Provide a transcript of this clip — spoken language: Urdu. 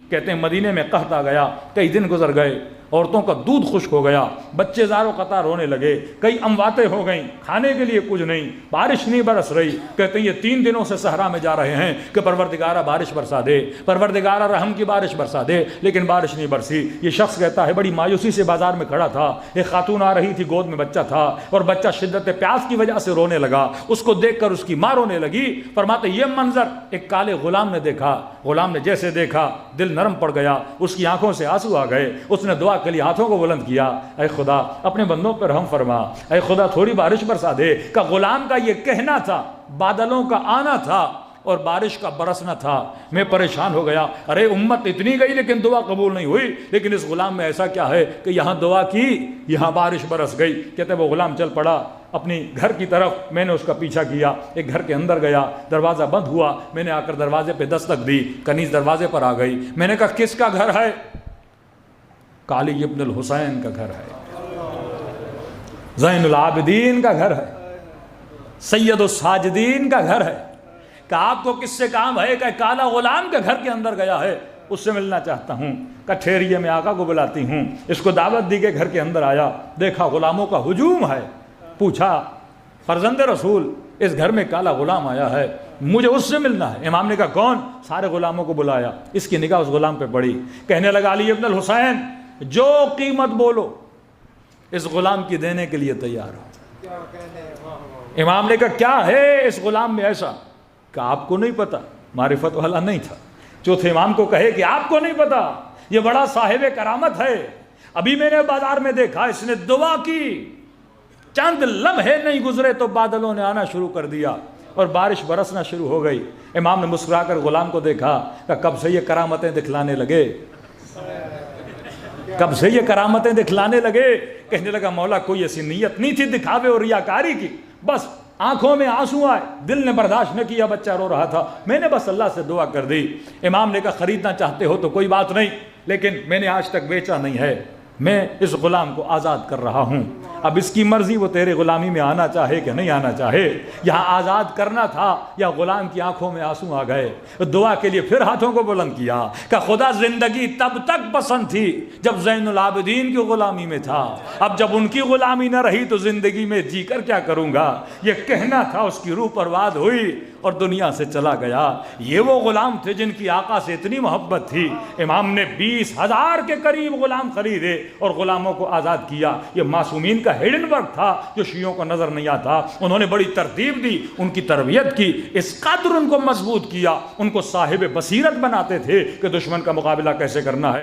کہتے ہیں مدینے میں قحط آ گیا، کئی دن گزر گئے، عورتوں کا دودھ خشک ہو گیا، بچے زار و قطار رونے لگے، کئی امواتیں ہو گئیں، کھانے کے لیے کچھ نہیں، بارش نہیں برس رہی۔ کہتے ہیں یہ 3 دنوں سے صحرا میں جا رہے ہیں کہ پروردگارہ بارش برسا دے، پروردگارہ رحم کی بارش برسا دے، لیکن بارش نہیں برسی۔ یہ شخص کہتا ہے بڑی مایوسی سے بازار میں کھڑا تھا، ایک خاتون آ رہی تھی، گود میں بچہ تھا، اور بچہ شدت پیاس کی وجہ سے رونے لگا، اس کو دیکھ کر اس کی ماں رونے لگی۔ فرماتے یہ منظر ایک کالے غلام نے دیکھا، غلام نے جیسے دیکھا دل نرم پڑ گیا، اس کی آنکھوں سے آنسو آ گئے، اس نے دعا کے لیے ہاتھوں کو بلند کیا، اے خدا اپنے بندوں پر رحم فرما، اے خدا تھوڑی بارش برسا دے۔ کہ غلام کا یہ کہنا تھا، بادلوں کا آنا تھا اور بارش کا برسنا تھا۔ میں پریشان ہو گیا، ارے امت اتنی گئی لیکن دعا قبول نہیں ہوئی، لیکن اس غلام میں ایسا کیا ہے کہ یہاں دعا کی، یہاں بارش برس گئی۔ کہتے وہ غلام چل پڑا اپنی گھر کی طرف، میں نے اس کا پیچھا کیا، ایک گھر کے اندر گیا، دروازہ بند ہوا، میں نے آ کر دروازے پہ دستک دی، کنیز دروازے پر آ گئی، میں نے کہا کس کا گھر ہے؟ علی ابن الحسین کا گھر ہے، زین العابدین کا گھر ہے، سید الساجدین کا گھر ہے۔ کہ آپ کو کس سے کام ہے؟ کہ کالا غلام کے گھر کے اندر گیا ہے، اس سے ملنا چاہتا ہوں۔ کہ ٹھہریے میں آقا کو بلاتی ہوں۔ اس کو دعوت دی کہ گھر کے اندر آیا، دیکھا غلاموں کا ہجوم ہے، پوچھا فرزند رسول اس گھر میں کالا غلام آیا ہے، مجھے اس سے ملنا ہے۔ امام نے کہا کون؟ سارے غلاموں کو بلایا، اس کی نگاہ اس غلام پہ پڑی، کہنے لگا علی ابن الحسین جو قیمت بولو اس غلام کی دینے کے لیے تیار ہو۔ امام نے کہا کیا ہے اس غلام میں ایسا؟ کہ آپ کو نہیں پتا، معرفت والا نہیں تھا۔ چوتھے امام کو کہے کہ آپ کو نہیں پتا، یہ بڑا صاحب کرامت ہے، ابھی میں نے بازار میں دیکھا، اس نے دعا کی، چند لمحے نہیں گزرے تو بادلوں نے آنا شروع کر دیا اور بارش برسنا شروع ہو گئی۔ امام نے مسکرا کر غلام کو دیکھا کہ کب سے یہ کرامتیں دکھلانے لگے، کب سے یہ کرامتیں دکھلانے لگے؟ کہنے لگا مولا کوئی ایسی نیت نہیں تھی دکھاوے اور ریاکاری کی، بس آنکھوں میں آنسو آئے، دل نے برداشت نہ کیا، بچہ رو رہا تھا، میں نے بس اللہ سے دعا کر دی۔ امام نے کہا خریدنا چاہتے ہو تو کوئی بات نہیں، لیکن میں نے آج تک بیچا نہیں ہے، میں اس غلام کو آزاد کر رہا ہوں، اب اس کی مرضی وہ تیرے غلامی میں آنا چاہے کہ نہیں آنا چاہے۔ یہاں آزاد کرنا تھا یا غلام کی آنکھوں میں آنسو آ گئے، دعا کے لیے پھر ہاتھوں کو بلند کیا کہ خدا زندگی تب تک پسند تھی جب زین العابدین کی غلامی میں تھا، اب جب ان کی غلامی نہ رہی تو زندگی میں جی کر کیا کروں گا۔ یہ کہنا تھا، اس کی روح پرواد ہوئی اور دنیا سے چلا گیا۔ یہ وہ غلام تھے جن کی آقا سے اتنی محبت تھی، امام نے 20,000 کے قریب غلام خریدے اور غلاموں کو آزاد کیا۔ یہ معصومین کا ہڈن ورک تھا جو شیعوں کو نظر نہیں آتا، انہوں نے بڑی ترتیب دی، ان کی تربیت کی، اس قدر ان کو مضبوط کیا، ان کو صاحب بصیرت بناتے تھے کہ دشمن کا مقابلہ کیسے کرنا ہے۔